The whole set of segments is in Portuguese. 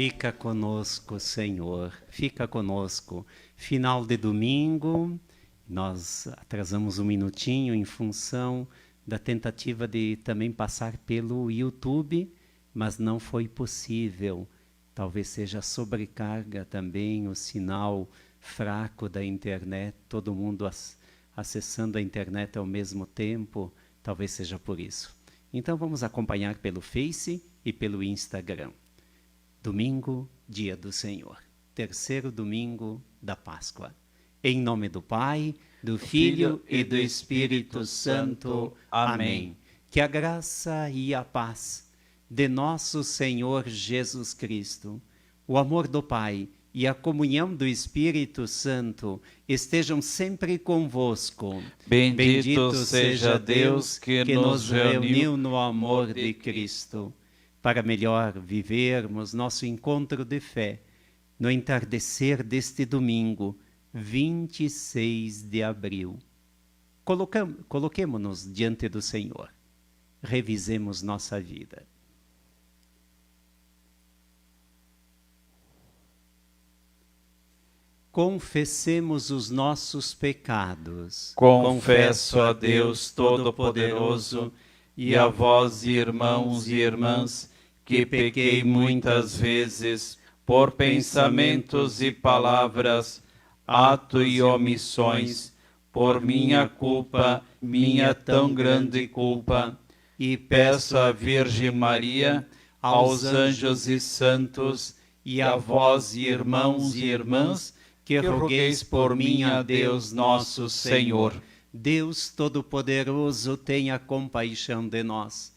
Fica conosco, Senhor, fica conosco. Final de domingo, nós atrasamos um minutinho em função da tentativa de também passar pelo YouTube, mas não foi possível. Talvez seja a sobrecarga também, o sinal fraco da internet, todo mundo acessando a internet ao mesmo tempo, talvez seja por isso. Então vamos acompanhar pelo Face e pelo Instagram. Domingo, dia do Senhor. Terceiro domingo da Páscoa. Em nome do Pai, do Filho e do Espírito Santo. Amém. Que a graça e a paz de nosso Senhor Jesus Cristo, o amor do Pai e a comunhão do Espírito Santo estejam sempre convosco. Bendito seja Deus que nos reuniu no amor de Cristo, para melhor vivermos nosso encontro de fé no entardecer deste domingo, 26 de abril. Coloquemo-nos diante do Senhor. Revisemos nossa vida. Confessemos os nossos pecados. Confesso a Deus Todo-Poderoso e a vós, irmãos e irmãs, que pequei muitas vezes por pensamentos e palavras, ato e omissões, por minha culpa, minha tão grande culpa, e peço à Virgem Maria, aos anjos e santos, e a vós, irmãos e irmãs, que rogueis por mim a Deus nosso Senhor. Deus Todo-Poderoso, tenha compaixão de nós,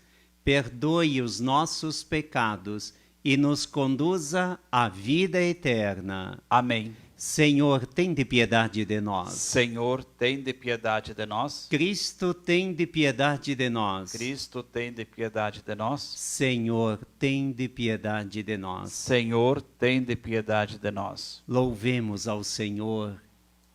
perdoe os nossos pecados e nos conduza à vida eterna. Amém. Senhor, tem de piedade de nós. Senhor, tem de piedade de nós. Cristo, tem de piedade de nós. Cristo, tem de piedade de nós. Senhor, tem de piedade de nós. Senhor, tem de piedade de nós. Louvemos ao Senhor,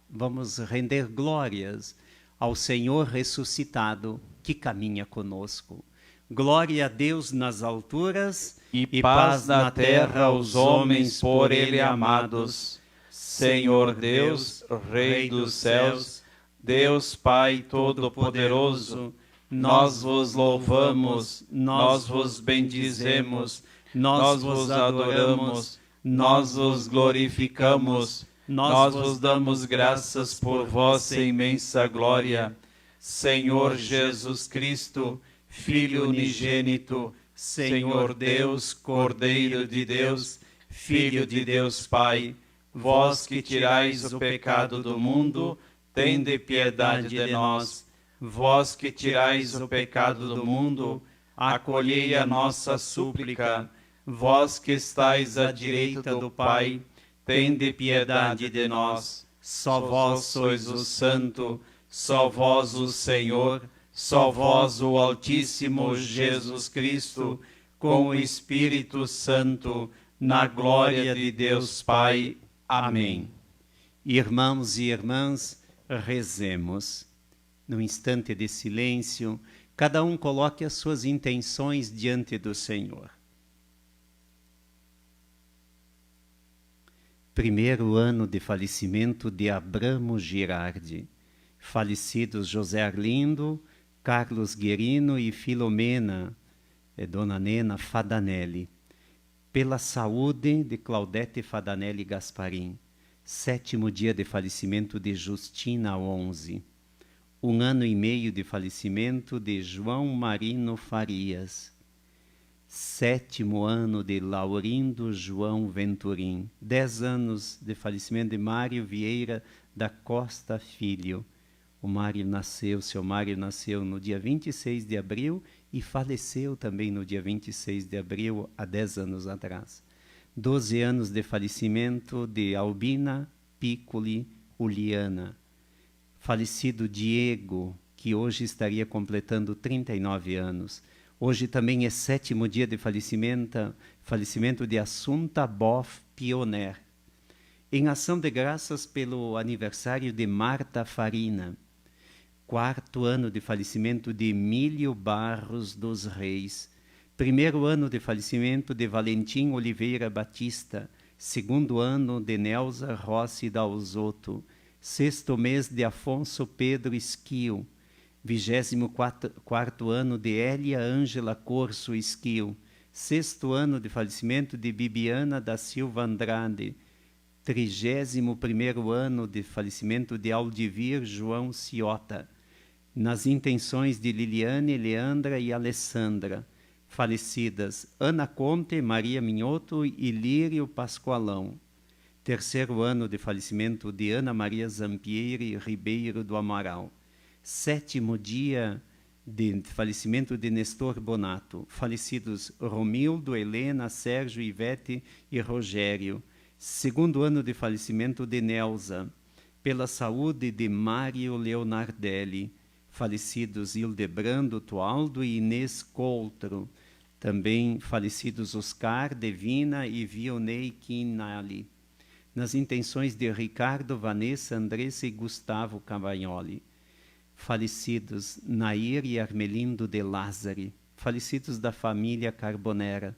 vamos render glórias ao Senhor ressuscitado que caminha conosco. Glória a Deus nas alturas e paz na terra aos homens por Ele amados. Senhor Deus, Rei dos céus, Deus Pai Todo-Poderoso, nós vos louvamos, nós vos bendizemos, nós vos adoramos, nós vos glorificamos, nós vos damos graças por vossa imensa glória. Senhor Jesus Cristo, Filho unigênito, Senhor Deus, Cordeiro de Deus, Filho de Deus Pai, vós que tirais o pecado do mundo, tende piedade de nós. Vós que tirais o pecado do mundo, acolhei a nossa súplica. Vós que estais à direita do Pai, tende piedade de nós. Só vós sois o Santo, só vós o Senhor, só vós o Altíssimo Jesus Cristo, com o Espírito Santo, na glória de Deus Pai. Amém. Irmãos e irmãs, rezemos. No instante de silêncio, cada um coloque as suas intenções diante do Senhor. Primeiro ano de falecimento de Abramo Girardi. Falecidos José Arlindo, Carlos Guerino e Filomena, Dona Nena Fadanelli. Pela saúde de Claudete Fadanelli Gasparim. Sétimo dia de falecimento de Justina 11. 1 ano e meio de falecimento de João Marino Farias. 7º ano de Laurindo João Venturim. 10 anos de falecimento de Mário Vieira da Costa Filho. Seu Mário nasceu no dia 26 de abril e faleceu também no dia 26 de abril, há 10 anos atrás. 12 anos de falecimento de Albina Piccoli Uliana. Falecido Diego, que hoje estaria completando 39 anos. Hoje também é 7º dia de falecimento de Assunta Boff Pioner. Em ação de graças pelo aniversário de Marta Farina. 4º ano de falecimento de Emílio Barros dos Reis. Primeiro ano de falecimento de Valentim Oliveira Batista. Segundo ano de Nelza Rossi Dalzotto. Sexto mês de Afonso Pedro Esquio. 24º ano de Elia Ângela Corso Esquio. Sexto ano de falecimento de Bibiana da Silva Andrade. 31º ano de falecimento de Aldivir João Ciota. Nas intenções de Liliane, Leandra e Alessandra. Falecidas Ana Conte, Maria Minhoto e Lírio Pascoalão. Terceiro ano de falecimento de Ana Maria Zampieri Ribeiro do Amaral. Sétimo dia de falecimento de Nestor Bonato. Falecidos Romildo, Helena, Sérgio, Ivete e Rogério. Segundo ano de falecimento de Nelza. Pela saúde de Mário Leonardelli. Falecidos Hildebrando Tualdo e Inês Coultro. Também falecidos Oscar, Devina e Vionei Quinali. Nas intenções de Ricardo, Vanessa, Andressa e Gustavo Cavagnoli. Falecidos Nair e Armelindo de Lázari. Falecidos da família Carbonera.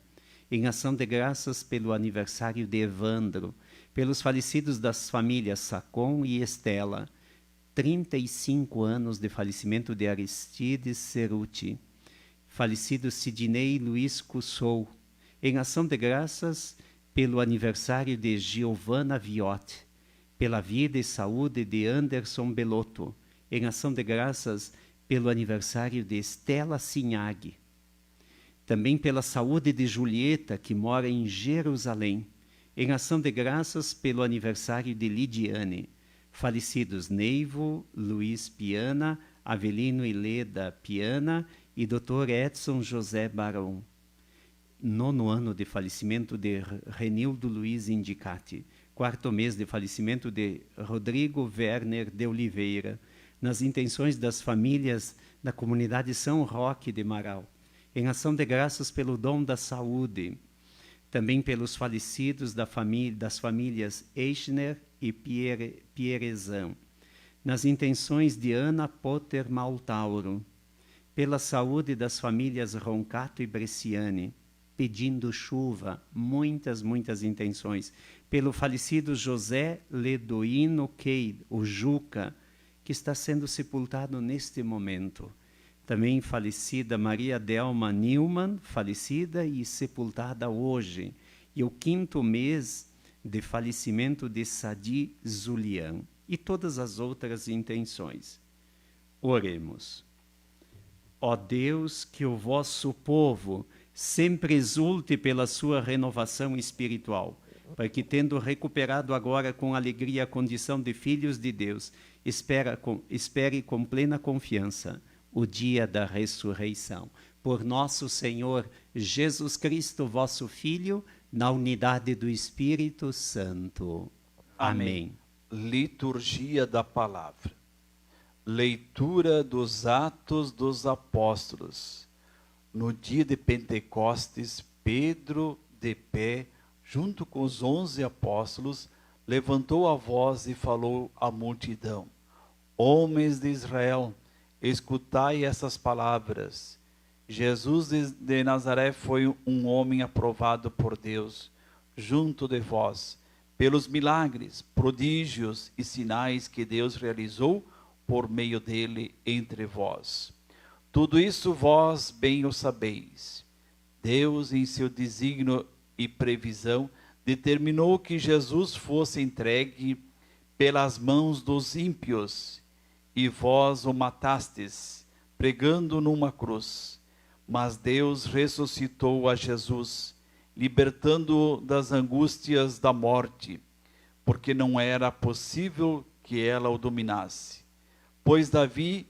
Em ação de graças pelo aniversário de Evandro. Pelos falecidos das famílias Sacon e Estela. 35 anos de falecimento de Aristides Ceruti. Falecido Sidney Luiz Cussou, em ação de graças pelo aniversário de Giovanna Viotti, pela vida e saúde de Anderson Belotto, em ação de graças pelo aniversário de Estela Sinhag, também pela saúde de Julieta, que mora em Jerusalém, em ação de graças pelo aniversário de Lidiane, falecidos Neivo, Luiz Piana, Avelino e Leda Piana e Dr. Edson José Barão. Nono ano de falecimento de Renildo Luiz Indicati. Quarto mês de falecimento de Rodrigo Werner de Oliveira. Nas intenções das famílias da comunidade São Roque de Marau. Em ação de graças pelo dom da saúde. Também pelos falecidos das famílias Eichner e Pierezan. Nas intenções de Ana Potter Maltauro. Pela saúde das famílias Roncato e Bresciani, pedindo chuva, muitas intenções. Pelo falecido José Ledoino Queid, o Juca, que está sendo sepultado neste momento. Também falecida Maria Delma Newman, falecida e sepultada hoje. E o quinto mês de falecimento de Sadi Zulian. E todas as outras intenções. Oremos. Ó Deus, que o vosso povo sempre exulte pela sua renovação espiritual, para que, tendo recuperado agora com alegria a condição de filhos de Deus, espere com plena confiança o dia da ressurreição. Por nosso Senhor Jesus Cristo, vosso Filho, na unidade do Espírito Santo. Amém. Liturgia da Palavra. Leitura dos Atos dos Apóstolos. No dia de Pentecostes, Pedro, de pé, junto com os 11 apóstolos, levantou a voz e falou à multidão: Homens de Israel, escutai essas palavras. Jesus de Nazaré foi um homem aprovado por Deus, junto de vós, pelos milagres, prodígios e sinais que Deus realizou por meio dele entre vós. Tudo isso vós bem o sabeis. Deus, em seu desígnio e previsão, determinou que Jesus fosse entregue pelas mãos dos ímpios, e vós o matastes, pregando numa cruz. Mas Deus ressuscitou a Jesus, libertando-o das angústias da morte, porque não era possível que ela o dominasse. Pois Davi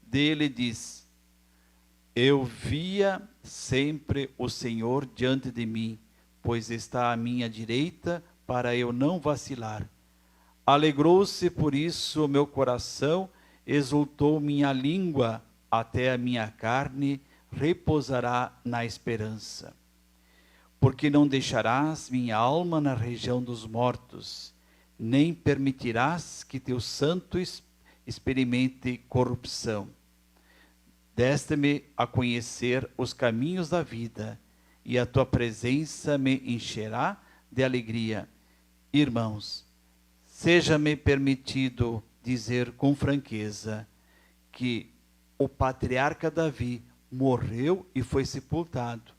dele diz: Eu via sempre o Senhor diante de mim, pois está à minha direita, para eu não vacilar. Alegrou-se por isso o meu coração, exultou minha língua, até a minha carne repousará na esperança. Porque não deixarás minha alma na região dos mortos, nem permitirás que teu santo experimente corrupção. Deste-me a conhecer os caminhos da vida, e a tua presença me encherá de alegria. Irmãos, seja-me permitido dizer com franqueza que o patriarca Davi morreu e foi sepultado,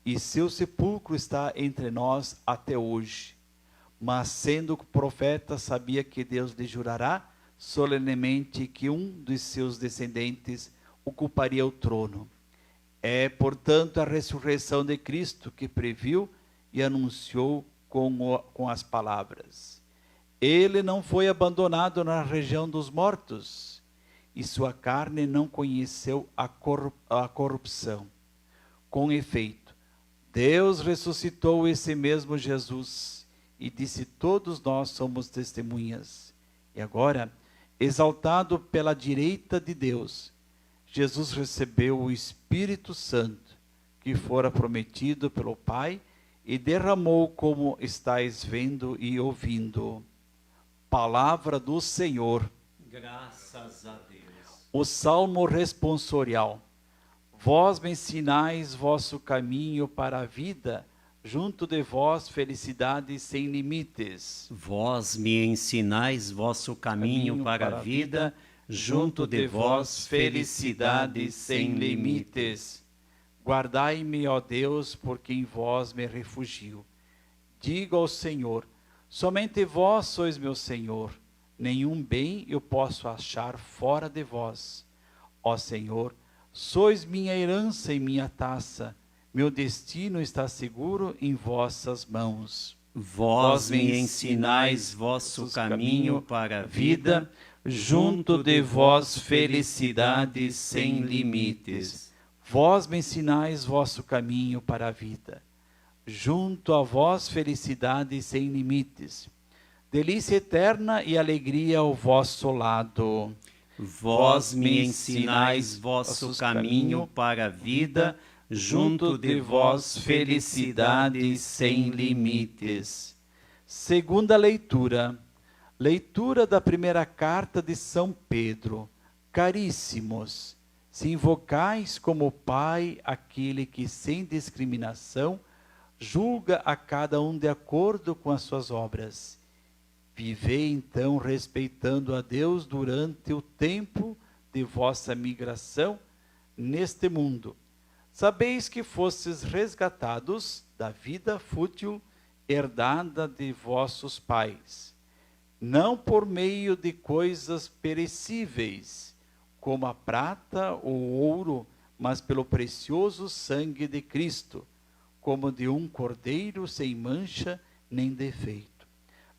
e seu sepulcro está entre nós até hoje. Mas sendo profeta, sabia que Deus lhe jurará solenemente que um dos seus descendentes ocuparia o trono. É, portanto, a ressurreição de Cristo que previu e anunciou com as palavras: Ele não foi abandonado na região dos mortos, e sua carne não conheceu a corrupção. Com efeito, Deus ressuscitou esse mesmo Jesus, e disse: todos nós somos testemunhas. E agora, exaltado pela direita de Deus, Jesus recebeu o Espírito Santo, que fora prometido pelo Pai, e derramou, como estáis vendo e ouvindo. Palavra do Senhor. Graças a Deus. O Salmo responsorial. Vós me ensinais vosso caminho para a vida, junto de vós felicidade sem limites. Vós me ensinais vosso caminho para a vida, junto de vós felicidade sem limites. Guardai-me, ó Deus, porque em vós me refugio. Digo ao Senhor: somente vós sois meu Senhor. Nenhum bem eu posso achar fora de vós. Ó Senhor, sois minha herança e minha taça. Meu destino está seguro em vossas mãos. Vós me ensinais vosso caminho para a vida, junto de vós felicidade sem limites. Vós me ensinais vosso caminho para a vida. Junto a vós felicidade sem limites. Delícia eterna e alegria ao vosso lado. Vós me ensinais vosso caminho para a vida, junto de vós felicidade sem limites. Segunda leitura. Leitura da primeira carta de São Pedro. Caríssimos, se invocais como Pai aquele que sem discriminação julga a cada um de acordo com as suas obras, vivei então respeitando a Deus durante o tempo de vossa migração neste mundo. Sabeis que fostes resgatados da vida fútil herdada de vossos pais, não por meio de coisas perecíveis, como a prata ou ouro, mas pelo precioso sangue de Cristo, como de um cordeiro sem mancha nem defeito.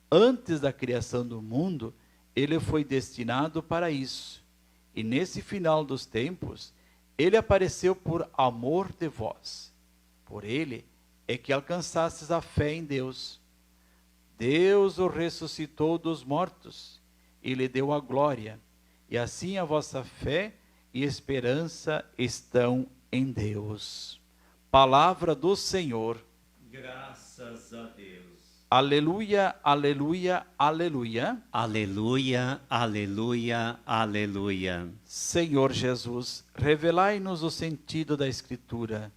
Antes da criação do mundo, ele foi destinado para isso. E nesse final dos tempos, ele apareceu por amor de vós. Por ele é que alcançastes a fé em Deus. Deus o ressuscitou dos mortos e lhe deu a glória. E assim a vossa fé e esperança estão em Deus. Palavra do Senhor. Graças a Deus. Aleluia, aleluia, aleluia. Aleluia, aleluia, aleluia. Senhor Jesus, revelai-nos o sentido da Escritura.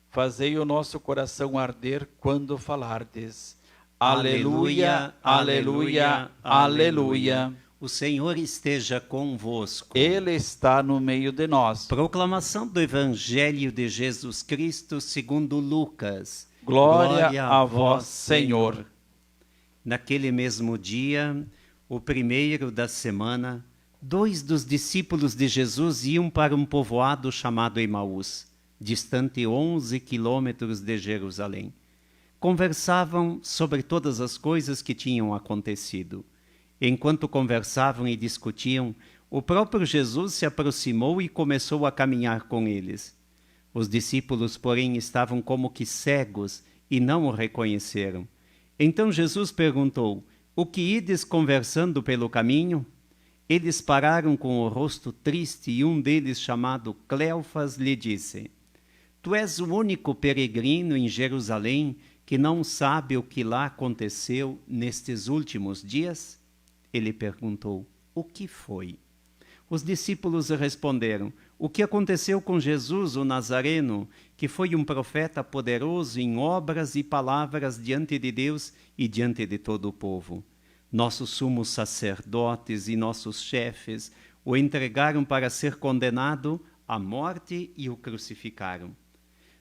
Fazei o nosso coração arder quando falardes. Aleluia, aleluia, aleluia. O Senhor esteja convosco. Ele está no meio de nós. Proclamação do Evangelho de Jesus Cristo segundo Lucas. Glória a vós, Senhor. Naquele mesmo dia, o primeiro da semana, 2 dos discípulos de Jesus iam para um povoado chamado Emaús, distante 11 quilômetros de Jerusalém. Conversavam sobre todas as coisas que tinham acontecido. Enquanto conversavam e discutiam, o próprio Jesus se aproximou e começou a caminhar com eles. Os discípulos, porém, estavam como que cegos e não o reconheceram. Então Jesus perguntou: o que ides conversando pelo caminho? Eles pararam com o rosto triste e um deles, chamado Cleofas, lhe disse: tu és o único peregrino em Jerusalém que não sabe o que lá aconteceu nestes últimos dias? Ele perguntou: o que foi? Os discípulos responderam: o que aconteceu com Jesus, o Nazareno, que foi um profeta poderoso em obras e palavras diante de Deus e diante de todo o povo. Nossos sumos sacerdotes e nossos chefes o entregaram para ser condenado à morte e o crucificaram.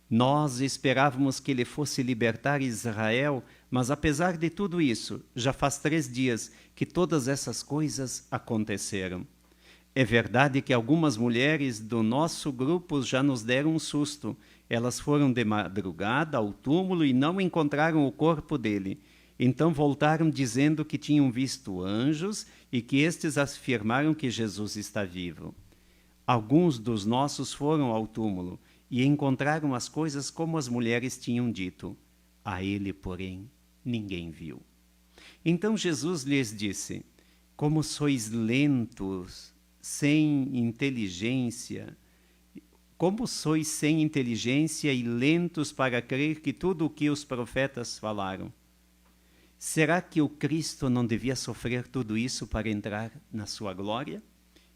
Nós esperávamos que ele fosse libertar Israel, mas apesar de tudo isso, já faz 3 dias que todas essas coisas aconteceram. É verdade que algumas mulheres do nosso grupo já nos deram um susto. Elas foram de madrugada ao túmulo e não encontraram o corpo dele. Então voltaram dizendo que tinham visto anjos e que estes afirmaram que Jesus está vivo. Alguns dos nossos foram ao túmulo e encontraram as coisas como as mulheres tinham dito. A ele, porém, ninguém viu. Então Jesus lhes disse: como sois lentos, sem inteligência, como sois sem inteligência e lentos para crer que tudo o que os profetas falaram. Será que o Cristo não devia sofrer tudo isso para entrar na sua glória?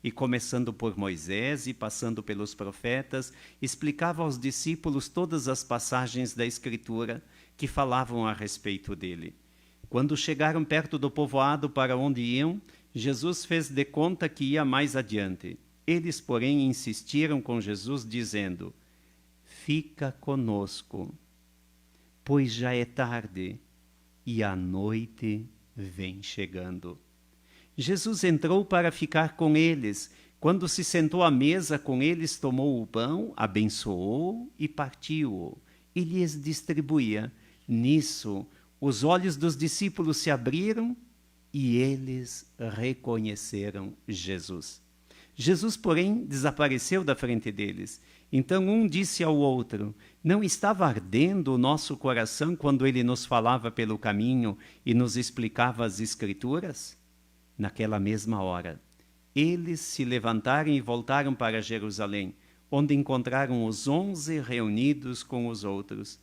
E começando por Moisés e passando pelos profetas, explicava aos discípulos todas as passagens da Escritura que falavam a respeito dele. Quando chegaram perto do povoado para onde iam, Jesus fez de conta que ia mais adiante. Eles, porém, insistiram com Jesus, dizendo: fica conosco, pois já é tarde e a noite vem chegando. Jesus entrou para ficar com eles. Quando se sentou à mesa com eles, tomou o pão, abençoou e partiu-o, e lhes distribuía. Nisso, os olhos dos discípulos se abriram e eles reconheceram Jesus. Jesus, porém, desapareceu da frente deles. Então um disse ao outro: não estava ardendo o nosso coração quando ele nos falava pelo caminho e nos explicava as Escrituras? Naquela mesma hora, eles se levantaram e voltaram para Jerusalém, onde encontraram os 11 reunidos com os outros.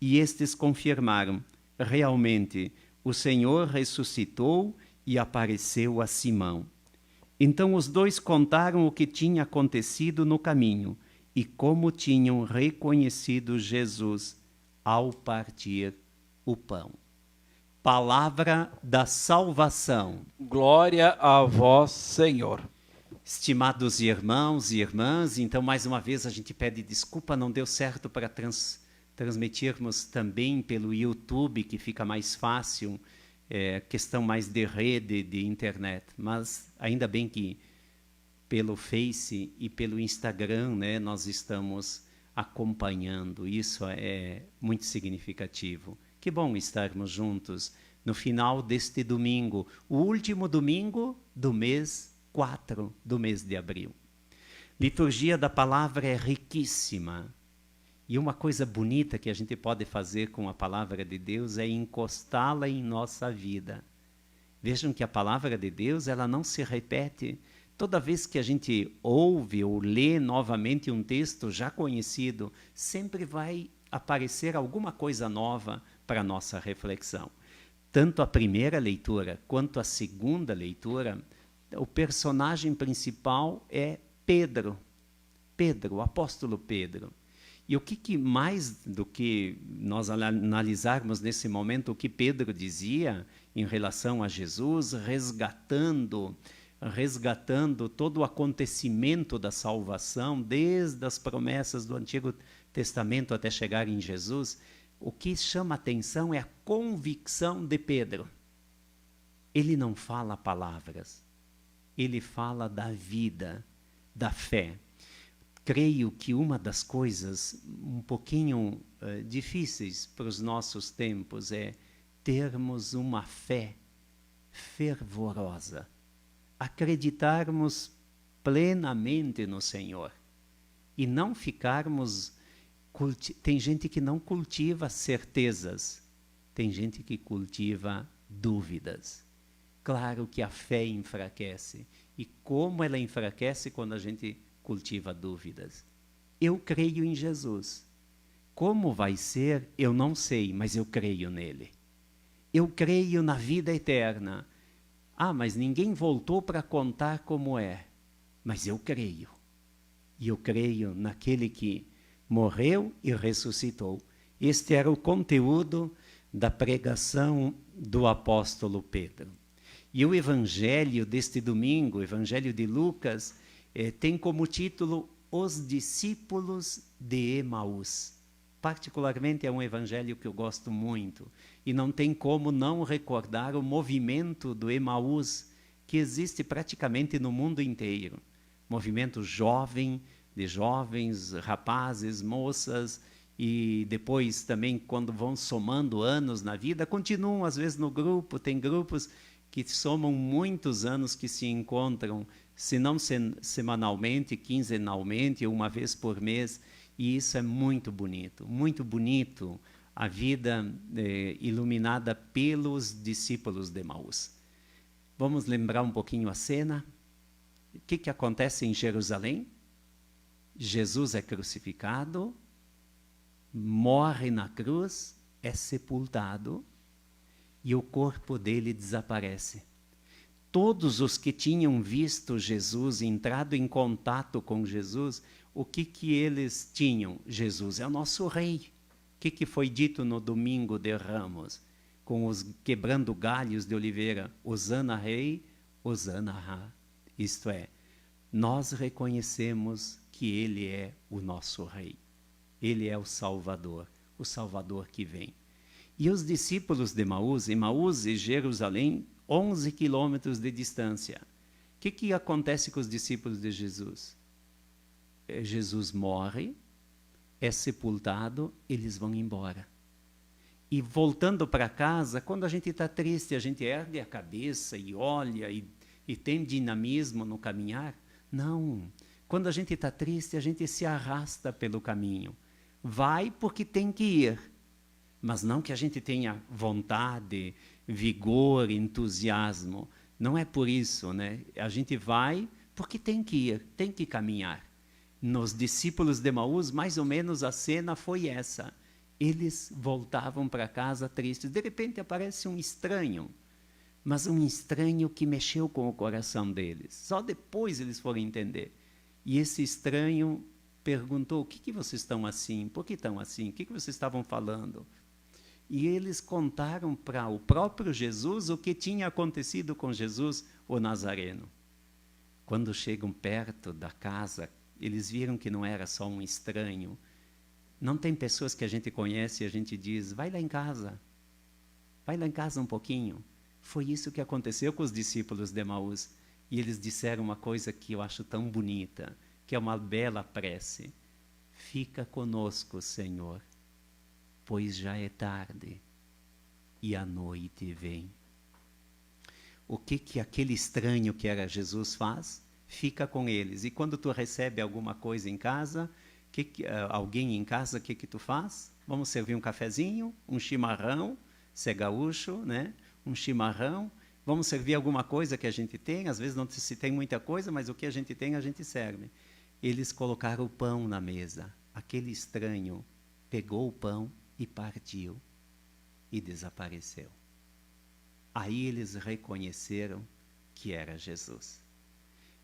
E estes confirmaram: realmente, o Senhor ressuscitou e apareceu a Simão. Então os dois contaram o que tinha acontecido no caminho e como tinham reconhecido Jesus ao partir o pão. Palavra da salvação. Glória a vós, Senhor. Estimados irmãos e irmãs, então mais uma vez a gente pede desculpa, não deu certo para transmitirmos também pelo YouTube, que fica mais fácil, questão mais de rede, de internet, mas ainda bem que pelo Face e pelo Instagram, né, nós estamos acompanhando, isso é muito significativo. Que bom estarmos juntos no final deste domingo, o último domingo do mês 4 do mês de abril. Liturgia da palavra é riquíssima. E uma coisa bonita que a gente pode fazer com a palavra de Deus é encostá-la em nossa vida. Vejam que a palavra de Deus, ela não se repete. Toda vez que a gente ouve ou lê novamente um texto já conhecido, sempre vai aparecer alguma coisa nova para a nossa reflexão. Tanto a primeira leitura quanto a segunda leitura, o personagem principal é Pedro, o apóstolo Pedro. E o que mais do que nós analisarmos nesse momento o que Pedro dizia em relação a Jesus, resgatando todo o acontecimento da salvação, desde as promessas do Antigo Testamento até chegar em Jesus, o que chama atenção é a convicção de Pedro. Ele não fala palavras, ele fala da vida, da fé. Creio que uma das coisas um pouquinho difíceis para os nossos tempos é termos uma fé fervorosa, acreditarmos plenamente no Senhor e não ficarmos... Tem gente que não cultiva certezas, tem gente que cultiva dúvidas. Claro que a fé enfraquece. E como ela enfraquece quando a gente cultiva dúvidas? Eu creio em Jesus. Como vai ser, eu não sei, mas eu creio nele. Eu creio na vida eterna. Ah, mas ninguém voltou para contar como é. Mas eu creio. e eu creio naquele que morreu e ressuscitou. Este era o conteúdo da pregação do apóstolo Pedro. E o evangelho deste domingo, o evangelho de Lucas, tem como título Os Discípulos de Emaús. Particularmente é um evangelho que eu gosto muito, e não tem como não recordar o movimento do Emaús, que existe praticamente no mundo inteiro. Movimento jovem, de jovens, rapazes, moças, e depois também, quando vão somando anos na vida, continuam às vezes no grupo. Tem grupos que somam muitos anos, que se encontram, se não semanalmente, quinzenalmente, ou uma vez por mês, e isso é muito bonito, a vida iluminada pelos discípulos de Emaús. Vamos lembrar um pouquinho a cena. O que acontece em Jerusalém? Jesus é crucificado, morre na cruz, é sepultado, e o corpo dele desaparece. Todos os que tinham visto Jesus, entrado em contato com Jesus, o que eles tinham? Jesus é o nosso rei. O que foi dito no domingo de Ramos, com os quebrando galhos de oliveira? Hosana rei, Hosana Ra. Isto é, nós reconhecemos que ele é o nosso rei. Ele é o Salvador que vem. E os discípulos de Emaús e Jerusalém, 11 quilômetros de distância. O que acontece com os discípulos de Jesus? Jesus morre, é sepultado, eles vão embora. E voltando para casa, quando a gente está triste, a gente ergue a cabeça e olha e tem dinamismo no caminhar? Não. Quando a gente está triste, a gente se arrasta pelo caminho. Vai porque tem que ir. Mas não que a gente tenha vontade, vigor, entusiasmo. Não é por isso, né? A gente vai porque tem que ir, tem que caminhar. Nos discípulos de Emaús, mais ou menos a cena foi essa. Eles voltavam para casa tristes. De repente aparece um estranho, mas um estranho que mexeu com o coração deles. Só depois eles foram entender. E esse estranho perguntou: o que vocês estão assim? Por que estão assim? O que vocês estavam falando? E eles contaram para o próprio Jesus o que tinha acontecido com Jesus, o Nazareno. Quando chegam perto da casa, eles viram que não era só um estranho. Não tem pessoas que a gente conhece e a gente diz: vai lá em casa um pouquinho. Foi isso que aconteceu com os discípulos de Emaús. E eles disseram uma coisa que eu acho tão bonita, que é uma bela prece: fica conosco, Senhor, pois já é tarde e a noite vem. O que aquele estranho que era Jesus faz? Fica com eles. E quando tu recebe alguma coisa em casa, alguém em casa, o que tu faz? Vamos servir um cafezinho, um chimarrão, se é gaúcho, né? Um chimarrão. Vamos servir alguma coisa que a gente tem. Às vezes não se tem muita coisa, mas o que a gente tem, a gente serve. Eles colocaram o pão na mesa. Aquele estranho pegou o pão e partiu e desapareceu. Aí eles reconheceram que era Jesus.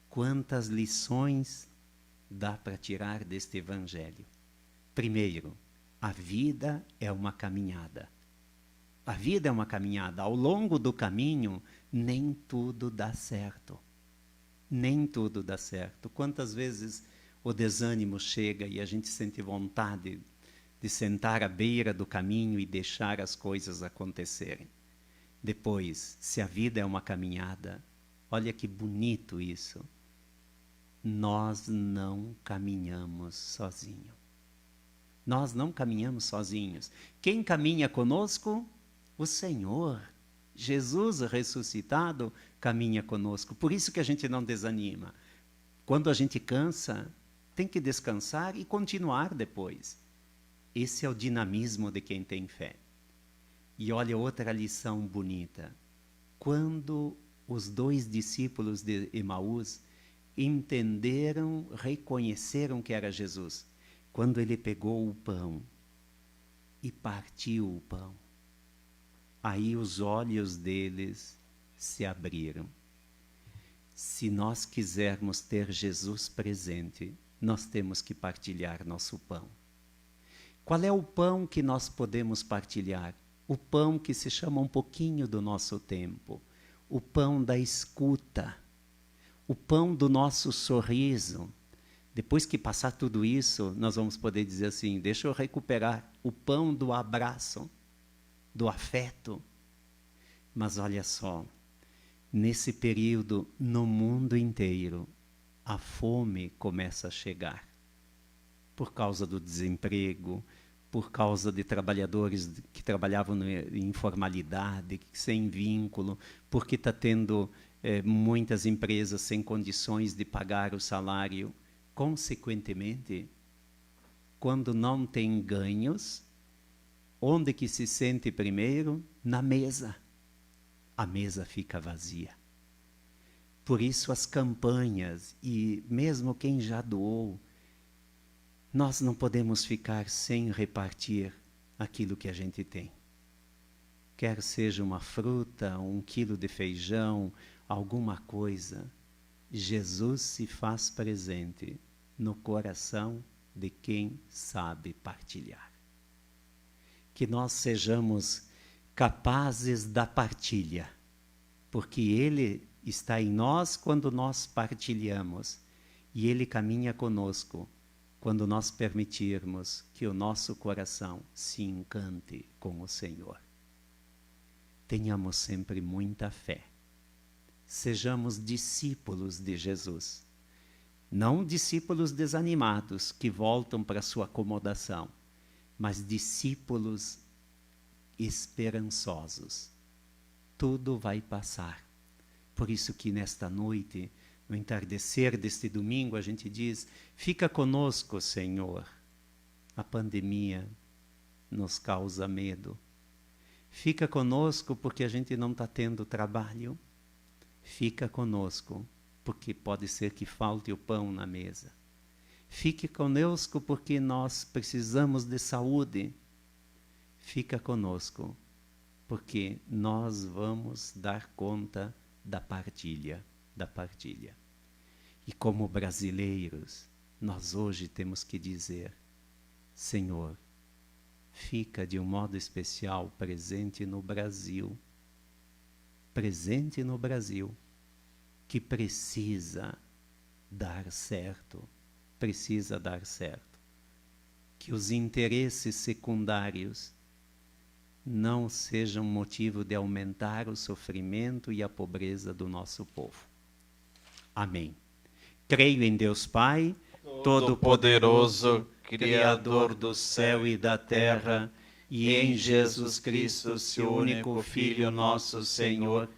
Quantas lições dá para tirar deste evangelho? Primeiro, a vida é uma caminhada. A vida é uma caminhada. Ao longo do caminho, nem tudo dá certo. Nem tudo dá certo. Quantas vezes o desânimo chega e a gente sente vontade de sentar à beira do caminho e deixar as coisas acontecerem. Depois, se a vida é uma caminhada, olha que bonito isso. Nós não caminhamos sozinhos. Nós não caminhamos sozinhos. Quem caminha conosco? O Senhor. Jesus ressuscitado caminha conosco. Por isso que a gente não desanima. Quando a gente cansa, tem que descansar e continuar depois. Esse é o dinamismo de quem tem fé. E olha outra lição bonita. Quando os dois discípulos de Emaús entenderam, reconheceram que era Jesus, quando ele pegou o pão e partiu o pão, aí os olhos deles se abriram. Se nós quisermos ter Jesus presente, nós temos que partilhar nosso pão. Qual é o pão que nós podemos partilhar? O pão que se chama um pouquinho do nosso tempo, o pão da escuta, o pão do nosso sorriso. Depois que passar tudo isso, nós vamos poder dizer assim, deixa eu recuperar o pão do abraço, do afeto. Mas olha só, nesse período, no mundo inteiro, a fome começa a chegar. Por causa do desemprego, por causa de trabalhadores que trabalhavam em informalidade, sem vínculo, porque está tendo muitas empresas sem condições de pagar o salário. Consequentemente, quando não tem ganhos, onde que se sente primeiro? Na mesa. A mesa fica vazia. Por isso as campanhas, e mesmo quem já doou, nós não podemos ficar sem repartir aquilo que a gente tem. Quer seja uma fruta, 1 quilo de feijão, alguma coisa, Jesus se faz presente no coração de quem sabe partilhar. Que nós sejamos capazes da partilha, porque Ele está em nós quando nós partilhamos, e Ele caminha conosco quando nós permitirmos que o nosso coração se encante com o Senhor. Tenhamos sempre muita fé. Sejamos discípulos de Jesus. Não discípulos desanimados que voltam para sua acomodação, mas discípulos esperançosos. Tudo vai passar. Por isso que nesta noite, no entardecer deste domingo, a gente diz, fica conosco, Senhor. A pandemia nos causa medo. Fica conosco porque a gente não está tendo trabalho. Fica conosco porque pode ser que falte o pão na mesa. Fique conosco porque nós precisamos de saúde. Fica conosco porque nós vamos dar conta da partilha. E como brasileiros, nós hoje temos que dizer, Senhor, fica de um modo especial presente no Brasil, que precisa dar certo, que os interesses secundários não sejam motivo de aumentar o sofrimento e a pobreza do nosso povo. Amém. Creio em Deus Pai, Todo-Poderoso, Criador do céu e da terra, e em Jesus Cristo, seu único Filho, nosso Senhor,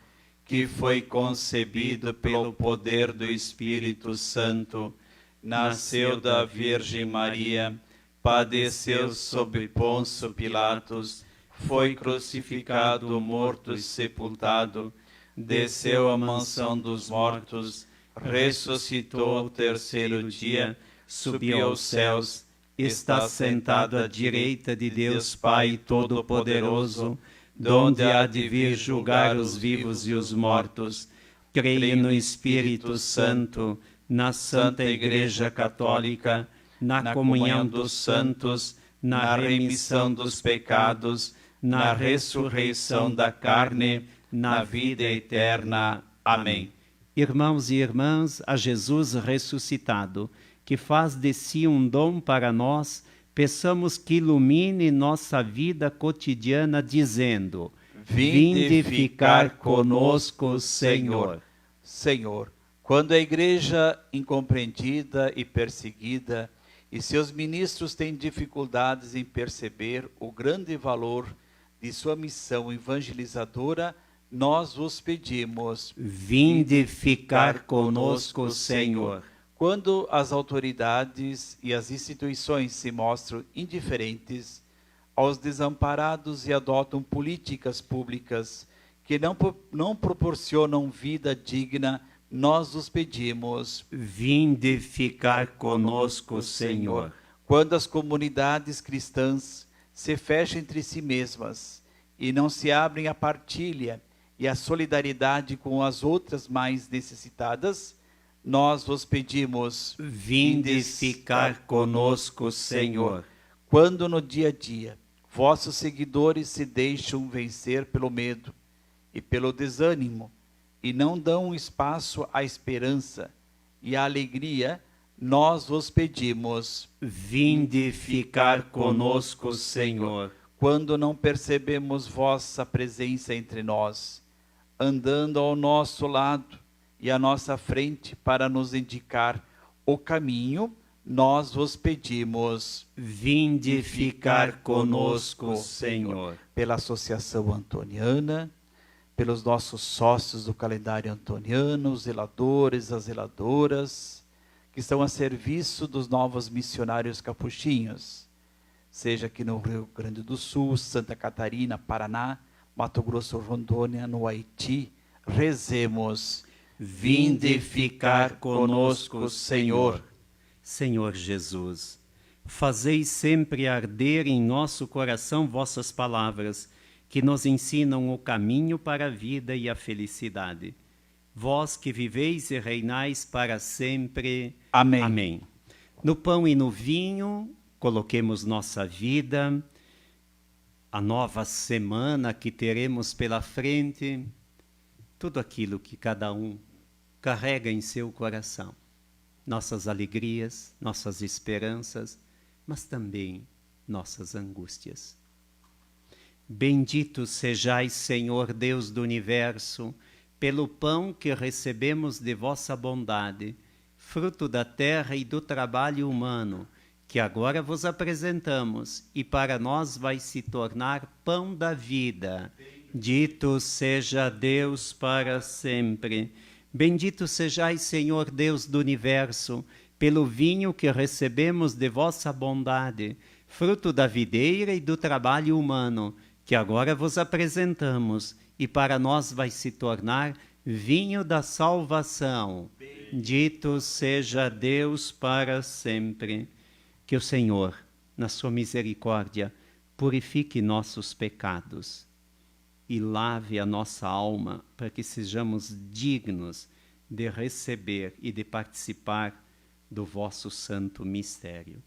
que foi concebido pelo poder do Espírito Santo, nasceu da Virgem Maria, padeceu sob Pôncio Pilatos, foi crucificado, morto e sepultado, desceu à mansão dos mortos, ressuscitou ao terceiro dia, subiu aos céus, está sentado à direita de Deus Pai Todo-Poderoso, donde há de vir julgar os vivos e os mortos. Creio no Espírito Santo, na Santa Igreja Católica, na comunhão dos santos, na remissão dos pecados, na ressurreição da carne, na vida eterna. Amém. Irmãos e irmãs, a Jesus ressuscitado, que faz de si um dom para nós, peçamos que ilumine nossa vida cotidiana, dizendo, vinde ficar conosco, Senhor. Senhor, quando a Igreja incompreendida e perseguida, e seus ministros têm dificuldades em perceber o grande valor de sua missão evangelizadora, nós vos pedimos, vinde ficar conosco, Senhor. Quando as autoridades e as instituições se mostram indiferentes aos desamparados e adotam políticas públicas que não proporcionam vida digna, nós os pedimos, vinde ficar conosco, Senhor. Quando as comunidades cristãs se fecham entre si mesmas e não se abrem à partilha e à solidariedade com as outras mais necessitadas, nós vos pedimos, vinde ficar conosco, Senhor. Quando no dia a dia vossos seguidores se deixam vencer pelo medo e pelo desânimo e não dão espaço à esperança e à alegria, nós vos pedimos, vinde ficar conosco, Senhor. Quando não percebemos vossa presença entre nós, andando ao nosso lado e à nossa frente para nos indicar o caminho, nós vos pedimos, vinde ficar conosco, Senhor. Pela Associação Antoniana, pelos nossos sócios do calendário antoniano, os zeladores, as zeladoras, que estão a serviço dos novos missionários capuchinhos, seja aqui no Rio Grande do Sul, Santa Catarina, Paraná, Mato Grosso, Rondônia, no Haiti, rezemos, vinde ficar conosco, Senhor. Senhor Jesus, fazei sempre arder em nosso coração vossas palavras, que nos ensinam o caminho para a vida e a felicidade. Vós que viveis e reinais para sempre. Amém. Amém. No pão e no vinho, coloquemos nossa vida, a nova semana que teremos pela frente, tudo aquilo que cada um carrega em seu coração. Nossas alegrias, nossas esperanças, mas também nossas angústias. Bendito sejais, Senhor Deus do universo, pelo pão que recebemos de vossa bondade, fruto da terra e do trabalho humano, que agora vos apresentamos, e para nós vai se tornar pão da vida. Dito seja Deus para sempre. Bendito sejais, Senhor Deus do universo, pelo vinho que recebemos de vossa bondade, fruto da videira e do trabalho humano, que agora vos apresentamos, e para nós vai se tornar vinho da salvação. Dito seja Deus para sempre. Que o Senhor, na sua misericórdia, purifique nossos pecados e lave a nossa alma para que sejamos dignos de receber e de participar do vosso santo mistério.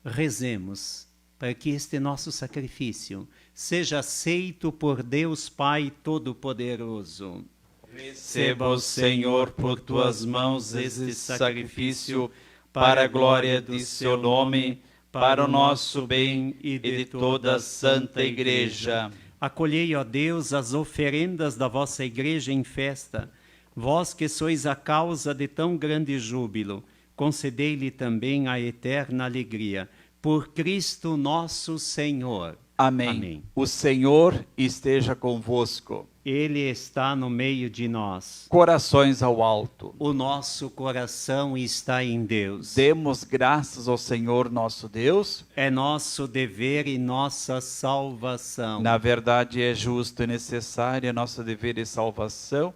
Rezemos para que este nosso sacrifício seja aceito por Deus Pai Todo-Poderoso. Receba, Senhor, por tuas mãos este sacrifício para a glória de seu nome, para o nosso bem e de toda a Santa Igreja. Acolhei, ó Deus, as oferendas da vossa Igreja em festa. Vós que sois a causa de tão grande júbilo, concedei-lhe também a eterna alegria. Por Cristo nosso Senhor. Amém. Amém. O Senhor esteja convosco. Ele está no meio de nós. Corações ao alto. O nosso coração está em Deus. Demos graças ao Senhor nosso Deus. É nosso dever e nossa salvação. Na verdade, é justo e necessário, é nosso dever e salvação,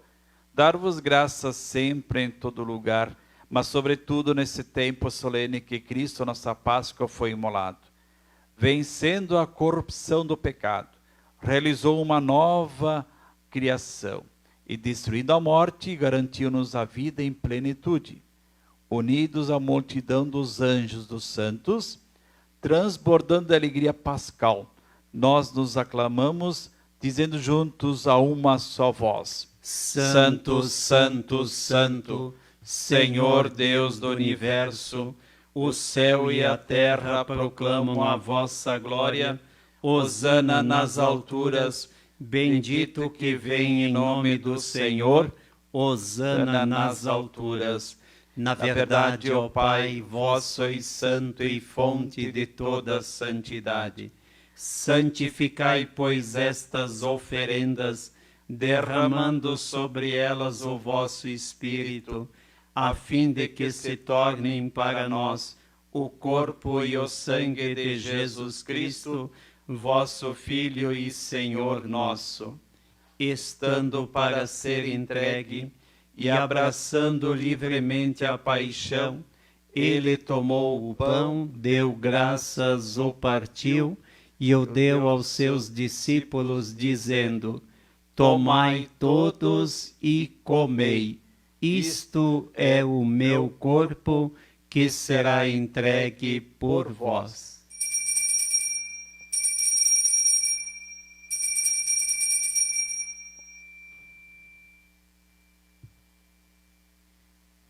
dar-vos graças sempre em todo lugar, mas sobretudo nesse tempo solene que Cristo, nossa Páscoa, foi imolado. Vencendo a corrupção do pecado, realizou uma nova criação e, destruindo a morte, garantiu-nos a vida em plenitude. Unidos à multidão dos anjos dos santos, transbordando de alegria pascal, nós nos aclamamos, dizendo juntos a uma só voz: Santo, Santo, Santo, Senhor Deus do universo, o céu e a terra proclamam a vossa glória. Hosana nas alturas, bendito que vem em nome do Senhor. Hosana nas alturas. Na verdade, ó Pai, vós sois santo e fonte de toda santidade. Santificai, pois, estas oferendas, derramando sobre elas o vosso Espírito, a fim de que se tornem para nós o corpo e o sangue de Jesus Cristo, vosso Filho e Senhor nosso. Estando para ser entregue e abraçando livremente a paixão, ele tomou o pão, deu graças, o partiu e o deu aos seus discípulos, dizendo: Tomai todos e comei. Isto é o meu corpo, que será entregue por vós.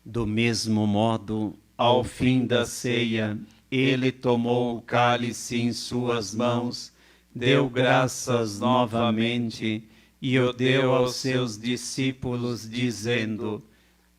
Do mesmo modo, ao fim da ceia, ele tomou o cálice em suas mãos, deu graças novamente e o deu aos seus discípulos, dizendo: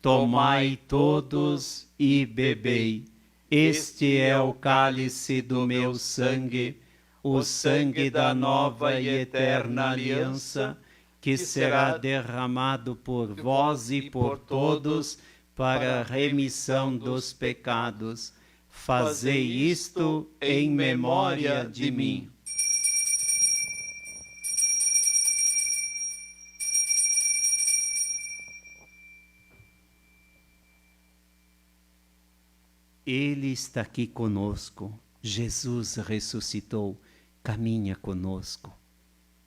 Tomai todos e bebei. Este é o cálice do meu sangue, o sangue da nova e eterna aliança, que será derramado por vós e por todos para a remissão dos pecados. Fazei isto em memória de mim. Ele está aqui conosco. Jesus ressuscitou. Caminha conosco.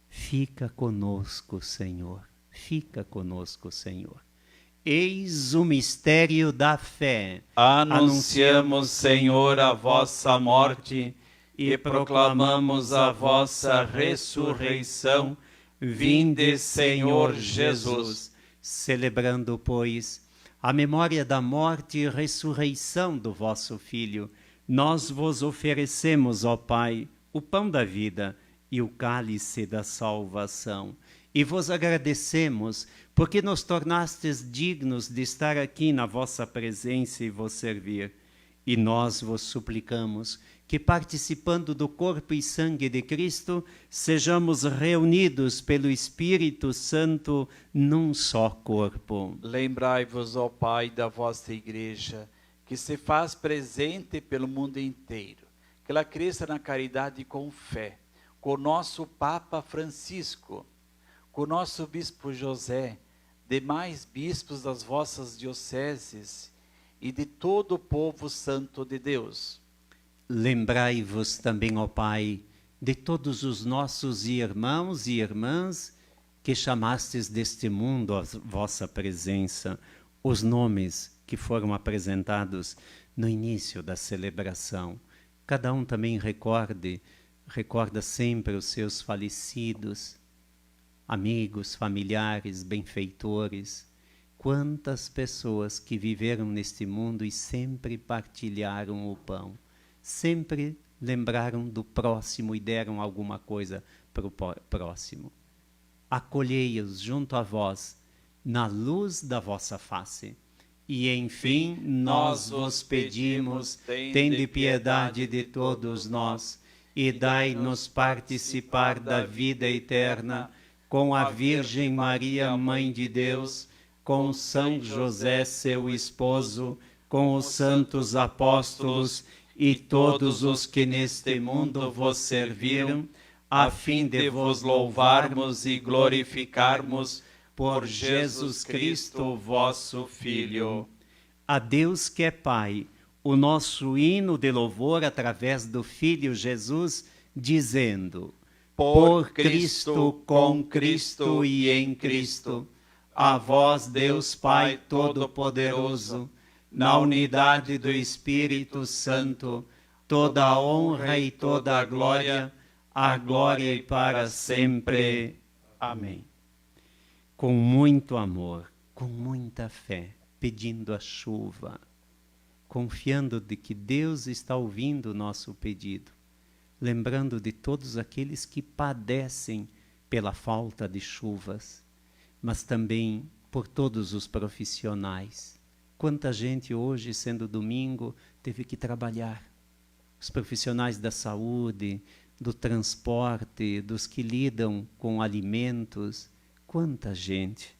Fica conosco, Senhor. Fica conosco, Senhor. Eis o mistério da fé. Anunciamos, Senhor, a vossa morte e proclamamos a vossa ressurreição. Vinde, Senhor Jesus. Celebrando, pois, a memória da morte e ressurreição do vosso Filho, nós vos oferecemos, ó Pai, o pão da vida e o cálice da salvação. E vos agradecemos, porque nos tornastes dignos de estar aqui na vossa presença e vos servir. E nós vos suplicamos que, participando do corpo e sangue de Cristo, sejamos reunidos pelo Espírito Santo num só corpo. Lembrai-vos, ó Pai, da vossa Igreja, que se faz presente pelo mundo inteiro, que ela cresça na caridade com fé, com o nosso Papa Francisco, com o nosso Bispo José, demais bispos das vossas dioceses e de todo o povo santo de Deus. Lembrai-vos também, ó Pai, de todos os nossos irmãos e irmãs que chamastes deste mundo à vossa presença, os nomes que foram apresentados no início da celebração. Cada um também recorda sempre os seus falecidos, amigos, familiares, benfeitores, quantas pessoas que viveram neste mundo e sempre partilharam o pão, sempre lembraram do próximo e deram alguma coisa para o próximo. Acolhei-os junto a vós, na luz da vossa face. E, enfim, nós vos pedimos, tende piedade de todos nós, e dai-nos participar da vida eterna, com a Virgem Maria, Mãe de Deus, com São José, seu esposo, com os santos apóstolos e todos os que neste mundo vos serviram, a fim de vos louvarmos e glorificarmos por Jesus Cristo, vosso Filho. A Deus que é Pai, o nosso hino de louvor através do Filho Jesus, dizendo: por Cristo, com Cristo e em Cristo, a vós, Deus Pai Todo-Poderoso, na unidade do Espírito Santo, toda a honra e toda a glória e para sempre. Amém. Com muito amor, com muita fé, pedindo a chuva, confiando de que Deus está ouvindo o nosso pedido, lembrando de todos aqueles que padecem pela falta de chuvas, mas também por todos os profissionais. Quanta gente hoje, sendo domingo, teve que trabalhar. Os profissionais da saúde, do transporte, dos que lidam com alimentos, quanta gente.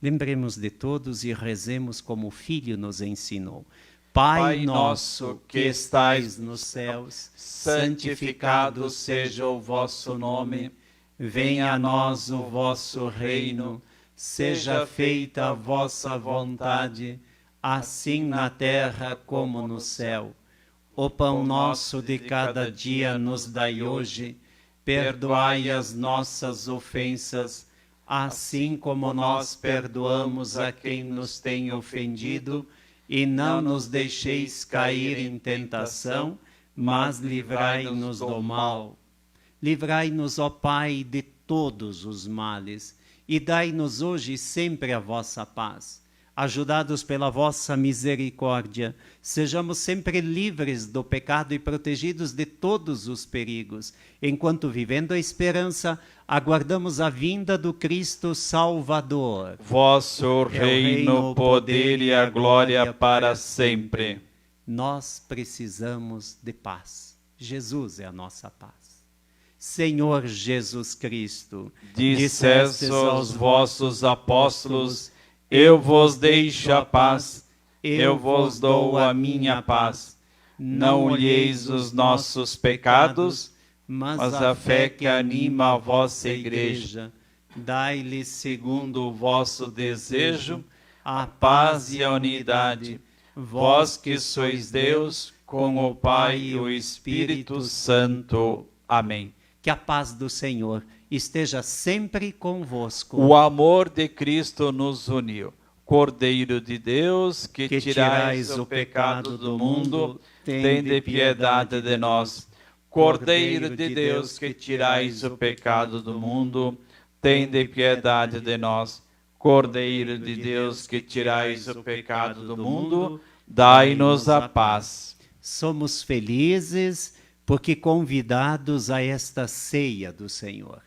Lembremos de todos e rezemos como o Filho nos ensinou. Pai nosso que estais nos céus, santificado seja o vosso nome. Venha a nós o vosso reino. Seja feita a vossa vontade, assim na terra como no céu. O pão nosso de cada dia nos dai hoje. Perdoai as nossas ofensas, assim como nós perdoamos a quem nos tem ofendido, e não nos deixeis cair em tentação, mas livrai-nos do mal. Livrai-nos, ó Pai, de todos os males, e dai-nos hoje sempre a vossa paz. Ajudados pela vossa misericórdia, sejamos sempre livres do pecado e protegidos de todos os perigos, enquanto, vivendo a esperança, aguardamos a vinda do Cristo Salvador. Vosso reino, o poder e a glória para sempre. Nós precisamos de paz. Jesus é a nossa paz. Senhor Jesus Cristo, dissestes aos vossos apóstolos: eu vos deixo a paz, eu vos dou a minha paz. Não olheis os nossos pecados, mas a fé que anima a vossa igreja. Dai-lhe, Segundo o vosso desejo, a paz e a unidade. Vós que sois Deus, com o Pai e o Espírito Santo. Amém. Que a paz do Senhor esteja sempre convosco. O amor de Cristo nos uniu. Cordeiro de Deus, que tirais o pecado do mundo, tende piedade de nós. Cordeiro de Deus, que tirais o pecado do mundo, tende piedade de nós. Cordeiro de Deus, que tirais o pecado do mundo, dai-nos a paz. Somos felizes porque convidados a esta ceia do Senhor.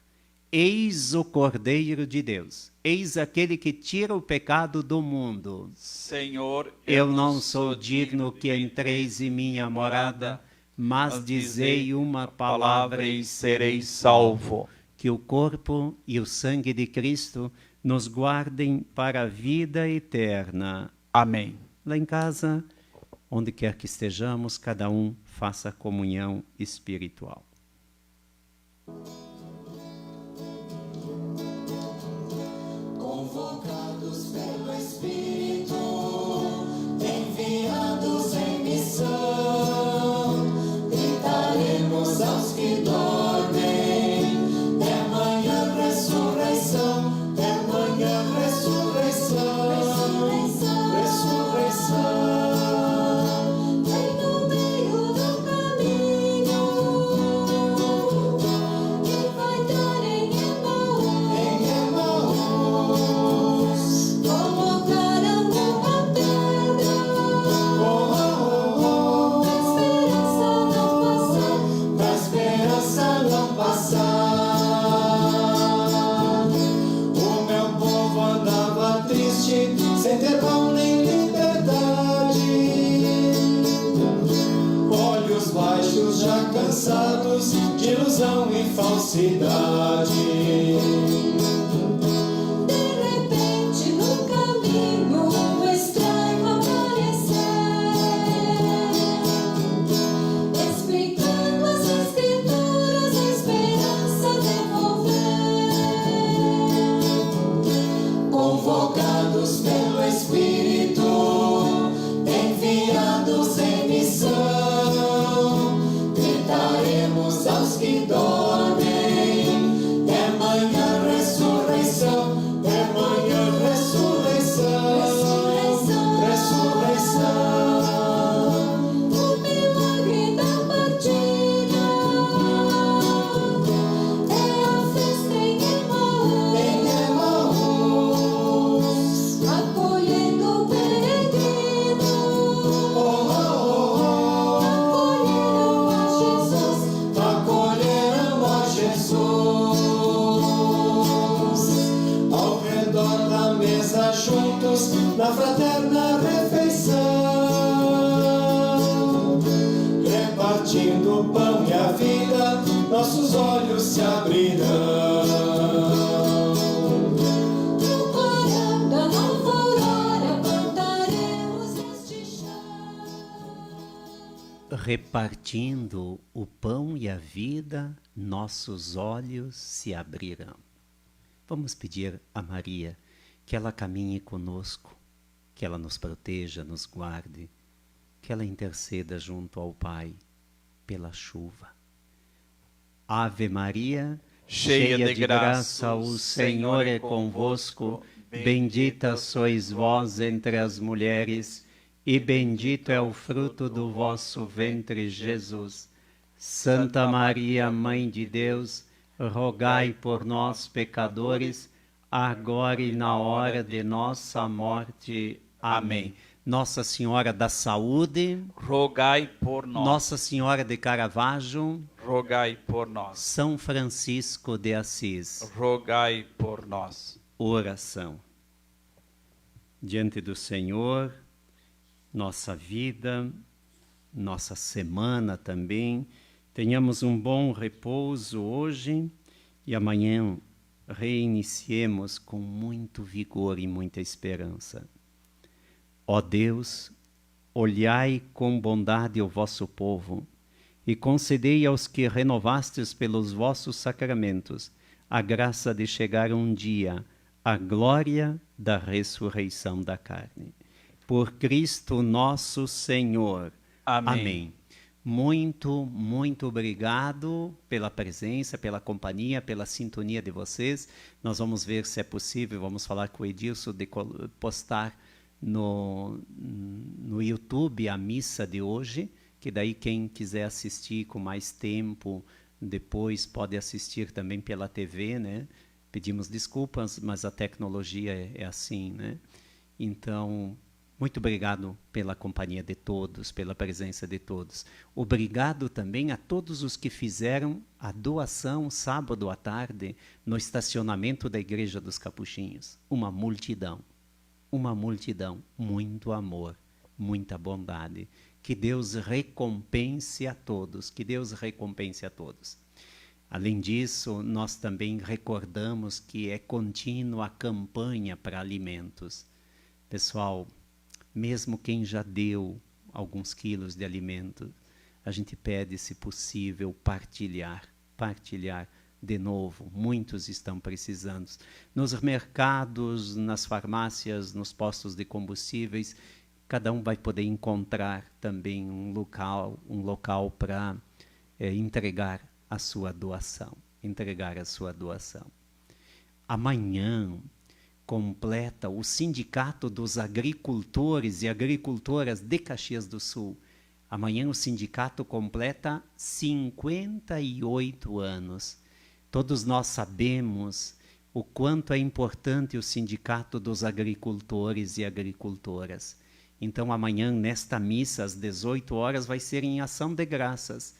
Eis o Cordeiro de Deus, eis aquele que tira o pecado do mundo. Senhor, eu não sou digno que entreis em minha morada, mas dizei uma palavra e serei salvo. Que o corpo e o sangue de Cristo nos guardem para a vida eterna. Amém. Lá em casa, onde quer que estejamos, cada um faça a comunhão espiritual. Convocados pelo Espírito, enviados em missão, gritaremos aos que dormem, é manhã ressurreição, é manhã ressurreição, ressurreição. Sem ter pão nem liberdade, olhos baixos já cansados de ilusão e falsidade. De repente no caminho um estranho apareceu, explicando as escrituras, a esperança devolver. Convocados pelo Espírito, enviados em missão, gritaremos aos que dormem, é manhã ressurreição, é manhã ressurreição, ressurreição. O milagre da partida é a festa em Emaús, acolhendo o peregrino, acolheram a Jesus, ao redor da mesa juntos, na fraterna refeição, repartindo o pão e a vida, nossos olhos se abrirão. No clarão da nova aurora, cantaremos este chão. Repartindo o pão e a vida, nossos olhos se abrirão. Vamos pedir a Maria que ela caminhe conosco, que ela nos proteja, nos guarde, que ela interceda junto ao Pai pela chuva. Ave Maria, cheia de graça, o Senhor é convosco. Bendita sois vós entre as mulheres, e bendito é o fruto do vosso ventre, Jesus. Santa Maria, Mãe de Deus, rogai por nós, pecadores, agora e na hora de nossa morte. Amém. Nossa Senhora da Saúde, rogai por nós. Nossa Senhora de Caravaggio, rogai por nós. São Francisco de Assis, rogai por nós. Oração. Diante do Senhor, nossa vida, nossa semana também, tenhamos um bom repouso hoje e amanhã reiniciemos com muito vigor e muita esperança. Ó Deus, olhai com bondade o vosso povo e concedei aos que renovastes pelos vossos sacramentos a graça de chegar um dia à glória da ressurreição da carne. Por Cristo nosso Senhor. Amém. Amém. Muito, muito obrigado pela presença, pela companhia, pela sintonia de vocês. Nós vamos ver se é possível, vamos falar com o Edilson de postar no YouTube a missa de hoje, que daí quem quiser assistir com mais tempo, depois pode assistir também pela TV, né? Pedimos desculpas, mas a tecnologia é assim, né? Então, muito obrigado pela companhia de todos, pela presença de todos. Obrigado também a todos os que fizeram a doação sábado à tarde no estacionamento da Igreja dos Capuchinhos. Uma multidão, muito amor, muita bondade. Que Deus recompense a todos, que Deus recompense a todos. Além disso, nós também recordamos que é contínua a campanha para alimentos. Pessoal, mesmo quem já deu alguns quilos de alimento, a gente pede, se possível, partilhar de novo. Muitos estão precisando. Nos mercados, nas farmácias, nos postos de combustíveis, cada um vai poder encontrar também um local para entregar a sua doação. Amanhã completa o Sindicato dos Agricultores e Agricultoras de Caxias do Sul. Amanhã o sindicato completa 58 anos. Todos nós sabemos o quanto é importante o Sindicato dos Agricultores e Agricultoras. Então amanhã, nesta missa, às 18 horas, vai ser em ação de graças.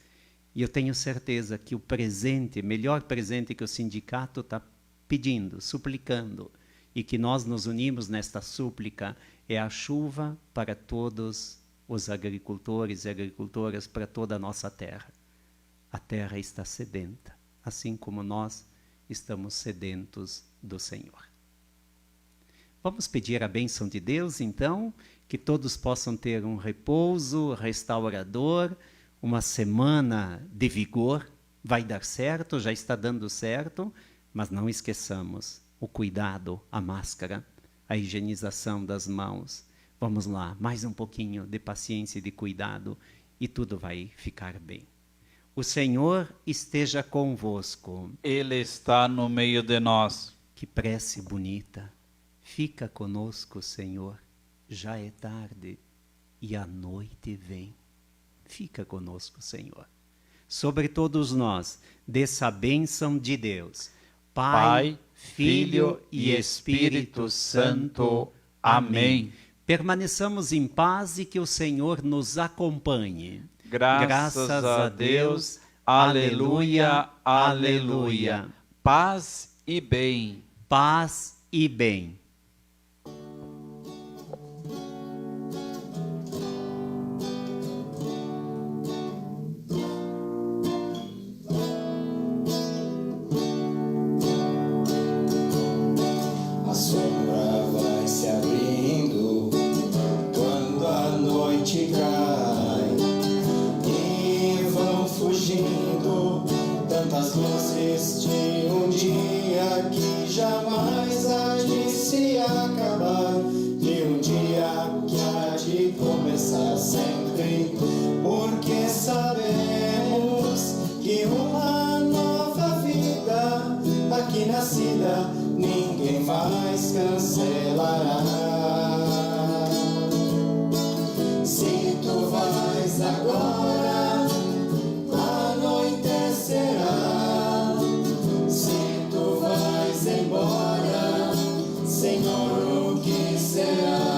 E eu tenho certeza que o presente, melhor presente que o sindicato está pedindo, suplicando, e que nós nos unimos nesta súplica, é a chuva para todos os agricultores e agricultoras, para toda a nossa terra. A terra está sedenta, assim como nós estamos sedentos do Senhor. Vamos pedir a bênção de Deus, então, que todos possam ter um repouso restaurador, uma semana de vigor. Vai dar certo, já está dando certo, mas não esqueçamos o cuidado, a máscara, a higienização das mãos. Vamos lá, mais um pouquinho de paciência e de cuidado e tudo vai ficar bem. O Senhor esteja convosco. Ele está no meio de nós. Que prece bonita. Fica conosco, Senhor. Já é tarde e a noite vem. Fica conosco, Senhor. Sobre todos nós, desça a bênção de Deus. Pai, Filho e Espírito Santo. Amém. Permaneçamos em paz e que o Senhor nos acompanhe. Graças a Deus. Aleluia, aleluia. Paz e bem. Paz e bem. Porque sabemos que uma nova vida nascida, ninguém mais cancelará. Se tu vais agora, anoitecerá. Se tu vais embora, Senhor, o que será?